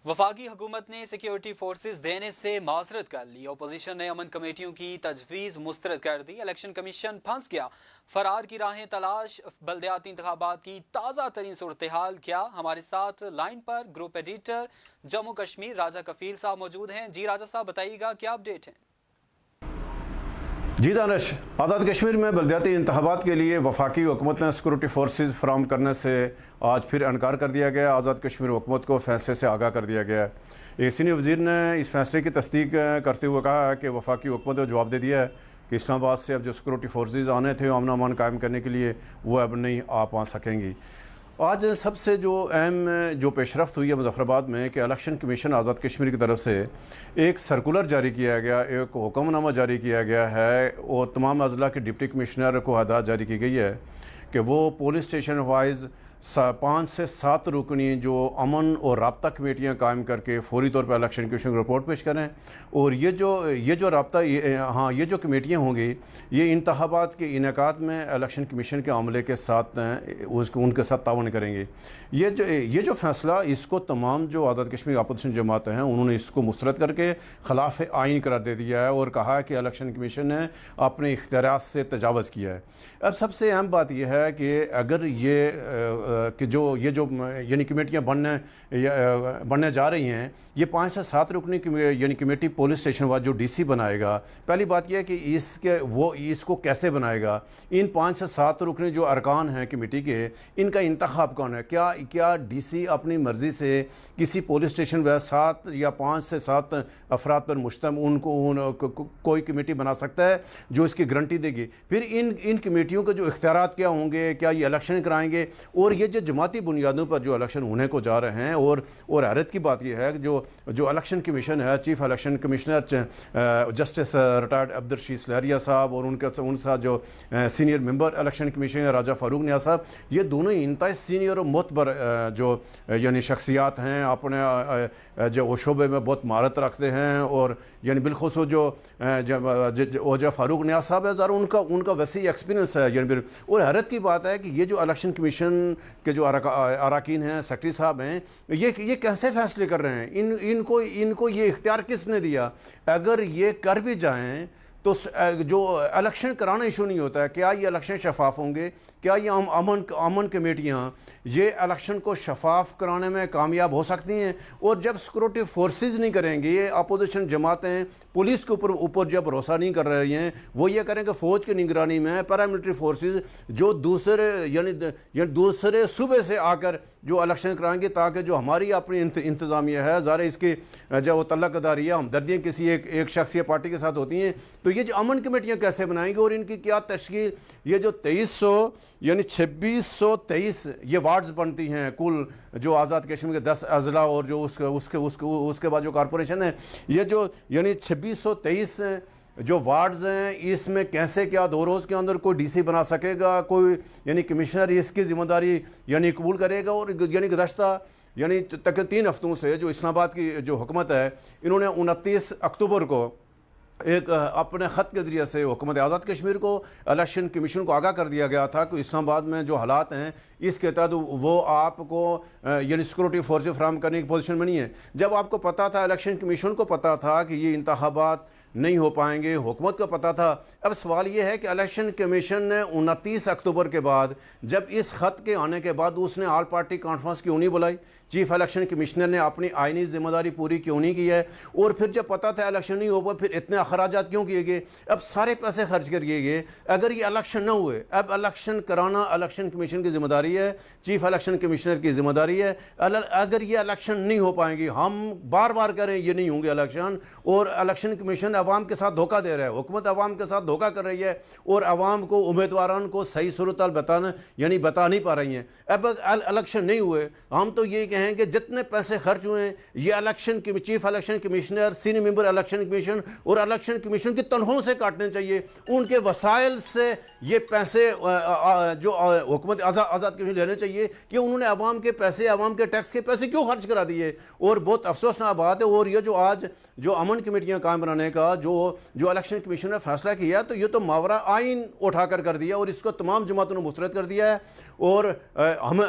वफाकी हुकूमत ने सिक्योरिटी फोर्सेस देने से माजरत कर ली। अपोजिशन ने अमन कमेटियों की तजवीज़ मुस्तरद कर दी। इलेक्शन कमीशन फंस गया, फरार की राहें तलाश। बल्दियाती इंतखाबात की ताज़ा तरीन सूरत हाल क्या? हमारे साथ लाइन पर ग्रुप एडिटर जम्मू कश्मीर राजा कफील साहब मौजूद हैं। जी राजा साहब, बताइएगा क्या अपडेट है? जी दानिश, आज़ाद कश्मीर में बल्दियाती इंतखाबात के लिए वफाकी हुकूमत ने सिक्योरिटी फोर्सेस फराहम करने से आज फिर इनकार कर दिया गया। आज़ाद कश्मीर हुकूमत को फैसले से आगाह कर दिया गया है। एक सीनियर वज़ीर ने इस फैसले की तस्दीक करते हुए कहा है कि वफाकी हुकूमत को जवाब दे दिया है कि इस्लामाबाद से अब जो सिक्योरिटी फोर्सेस आने थे अमन अमान कायम करने के लिए वो अब नहीं आ पा सकेंगी। आज सबसे जो अहम जो पेशरफ्त हुई है मुज़फ़्फ़राबाद में कि इलेक्शन कमीशन आज़ाद कश्मीर की तरफ से एक सर्कुलर जारी किया गया, एक हुक्मनामा जारी किया गया है और तमाम अज़ला के डिप्टी कमिश्नर को हदायत जारी की गई है कि वो पुलिस स्टेशन वाइज 5 से 7 रुकनी जो अमन और राब्ता कमेटियाँ कायम करके फौरी तौर पर इलेक्शन कमीशन को रिपोर्ट पेश करें। और ये जो राब्ता ये जो कमेटियाँ होंगी ये इंतखाबात के इनेकात में इलेक्शन कमीशन के अमले के साथ उनके साथ तावन करेंगे। ये जो फ़ैसला इसको तमाम जो आज़ाद कश्मीर अपोजिशन जमात हैं उन्होंने इसको मुस्तरद करके ख़िलाफ़ आइन करार दे दिया है और कहा है कि इलेक्शन कमीशन ने अपने इख्तियारात से तजावज़ किया है। अब सबसे अहम बात यह है कि अगर ये जो यानी कमेटियाँ बनने जा रही हैं, ये 5 से 7 रुकनी यानी कमेटी पुलिस स्टेशन वाला जो डीसी बनाएगा। पहली बात यह है कि इसको कैसे बनाएगा। इन 5 से 7 रुकनी जो अरकान हैं कमेटी के, इनका इंतखाब कौन है? क्या डीसी अपनी मर्ज़ी से किसी पुलिस स्टेशन व 7 या 5 से 7 अफराद पर मुश्तमिल कोई कमेटी बना सकता है जो इसकी गारंटी देगी? फिर इन कमेटियों के जो इख्तियारात क्या होंगे, क्या ये इलेक्शन कराएंगे? और ये जो जमाती बुनियादों पर जो इलेक्शन होने को जा रहे हैं। और हैरत की बात यह है कि जो इलेक्शन कमीशन है, chief election commissioner justice retired Abdulrashid Lahriya साहब और उनके साथ जो senior member election commission Raja Farooq Niaz साहब, ये दोनों इंतहाई सीनियर और मोतबर जो यानी शख्सियात हैं, अपने जो शोबे में बहुत महारत रखते हैं। और यानी बिलखुसूस जो फारूक नियाज़ साहब है ज़रा उनका वसी एक्सपीरियंस है यानी। और हैरत की बात है कि ये जो इलेक्शन कमीशन के जो अरकान हैं, सेक्रेटरी साहब हैं, ये कैसे फैसले कर रहे हैं? इनको ये इख्तियार किसने दिया? अगर ये कर भी जाएं तो जो इलेक्शन कराना इशू नहीं होता है। क्या ये इलेक्शन शफाफ होंगे? क्या ये अमन कमेटियाँ ये इलेक्शन को शफाफ कराने में कामयाब हो सकती हैं? और जब सिक्योरिटी फोर्सेस नहीं करेंगे, ये अपोजिशन जमातें पुलिस के ऊपर जब भरोसा नहीं कर रही हैं, वो ये करें कि फ़ौज की निगरानी में पैरामिलिट्री फोर्सेस जो दूसरे सूबे से आकर जो इलेक्शन कराएंगे, ताकि जो हमारी अपनी इंतज़ामिया है, ज़ाहिर इसकी जब वो तल्लकदारी या हमदर्दियाँ किसी एक शख्स या पार्टी के साथ होती हैं, तो ये जो अमन कमेटियाँ कैसे बनाएंगी और इनकी क्या तश्कील? ये जो 2300 यानी 2623 ये वार्ड्स बनती हैं कुल जो आज़ाद कश्मीर के 10 अज़ला और जो उसके बाद जो कॉरपोरेशन है, ये जो यानी 2623 जो वार्ड्स हैं, इसमें कैसे क्या 2 रोज़ के अंदर कोई डीसी बना सकेगा? कोई यानी कमिश्नर इसकी ज़िम्मेदारी यानी कबूल करेगा? और यानी गुज़श्ता यानी तक 3 हफ्तों से जो इस्लामाबाद की जो हुकूमत है, इन्होंने 29 अक्टूबर को एक अपने ख़त के ज़रिए से हुकूमत आज़ाद कश्मीर को इलेक्शन कमीशन को आगाह कर दिया गया था कि इस्लामाबाद में जो हालात हैं इसके तहत वो आपको यानी सिक्योरिटी फोर्सेस फराहम करने की पोजीशन में नहीं है। जब आपको पता था, इलेक्शन कमीशन को पता था कि ये इंतखाबात नहीं हो पाएंगे, हुकूमत को पता था। अब सवाल ये है कि इलेक्शन कमीशन ने 29 अक्टूबर के बाद जब इस ख़त के आने के बाद उसने ऑल पार्टी कॉन्फ्रेंस क्यों नहीं बुलाई? चीफ इलेक्शन कमिश्नर ने अपनी आइनी जिम्मेदारी पूरी क्यों नहीं की है? और फिर जब पता था इलेक्शन नहीं हो पाए, फिर इतने अखराजात क्यों किए गए? अब सारे पैसे खर्च कर किए गए। अगर ये इलेक्शन न हुए, अब इलेक्शन कराना इलेक्शन कमीशन की जिम्मेदारी है, चीफ इलेक्शन कमिश्नर की जिम्मेदारी है। अगर ये इलेक्शन नहीं हो पाएंगे, हम बार बार करें ये नहीं होंगे इलेक्शन, और इलेक्शन कमीशन अवाम के साथ धोखा दे रहा है, हुकूमत अवाम के साथ धोखा कर रही है और अवाम को उम्मीदवारों को सही सूरत बता नहीं पा रही हैं। अब इलेक्शन नहीं हुए, हम तो ये कहें कि जितने पैसे खर्च हुए हैं, ये इलेक्शन की chief election commissioner, senior member election commission और इलेक्शन कमीशन की तनख्वाहों से काटने चाहिए। उनके वसाइल से ये पैसे जो हुकूमत आज़ाद कश्मीर लेने चाहिए कि उन्होंने अवाम के पैसे, अवाम के टैक्स के पैसे क्यों खर्च करा दिए। और बहुत अफसोसनाक बात है। और ये जो आज जो अमन कमेटियाँ कायम बनाने का जो इलेक्शन कमीशन ने फैसला किया, तो ये तो मावरा आइन उठाकर कर दिया और इसको तमाम जमातों ने मुस्तरद कर दिया है। اور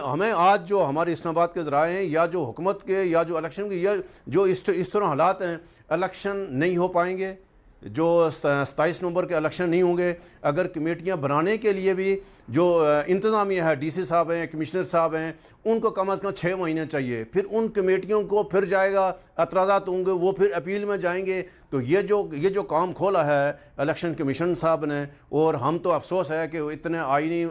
ہمیں آج جو ہمارے اسلام آباد کے ذرائع ہیں یا جو حکومت کے یا جو الیکشن کے یا جو اس طرح حالات ہیں، الیکشن نہیں ہو پائیں گے، جو 27 نومبر کے الیکشن نہیں ہوں گے۔ اگر کمیٹیاں بنانے کے لیے بھی جو انتظامیہ ہے، ڈی سی صاحب ہیں، کمشنر صاحب ہیں، ان کو کم از کم 6 مہینے چاہیے، پھر ان کمیٹیوں کو پھر جائے گا، اعتراضات ہوں گے، وہ پھر اپیل میں جائیں گے۔ تو یہ جو کام کھولا ہے الیکشن کمیشن صاحب نے، اور ہم تو افسوس ہے کہ اتنے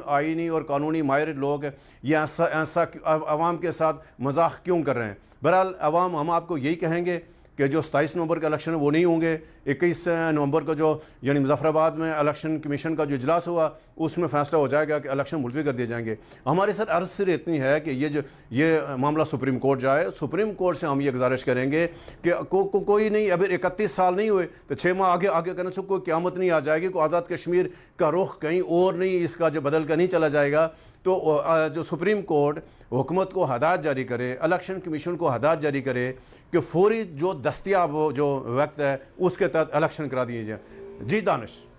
آئینی اور قانونی ماہر لوگ یہ ایسا عوام کے ساتھ مذاق کیوں کر رہے ہیں۔ بہرحال عوام، ہم آپ کو یہی کہیں گے کہ جو 27 نومبر کے الیکشن وہ نہیں ہوں گے۔ 21 نومبر کو جو یعنی مظفر آباد میں الیکشن کمیشن کا جو اجلاس ہوا، اس میں فیصلہ ہو جائے گا کہ الیکشن ملتوی کر دیے جائیں گے۔ ہمارے سر عرض صرف اتنی ہے کہ یہ معاملہ سپریم کورٹ جائے، سپریم کورٹ سے ہم یہ گزارش کریں گے کہ کوئی نہیں، ابھی 31 سال نہیں ہوئے تو 6 ماہ آگے کرنے سے کوئی قیامت نہیں آ جائے گی، کوئی آزاد کشمیر کا رخ کہیں اور نہیں، اس کا جو بدل کر نہیں چلا جائے گا۔ تو جو سپریم کورٹ حکومت کو ہدایت جاری کرے، الیکشن کمیشن کو ہدایت جاری کرے کہ فوری جو دستیاب جو وقت ہے اس کے تحت الیکشن کرا دیے جائیں۔ جی دانش۔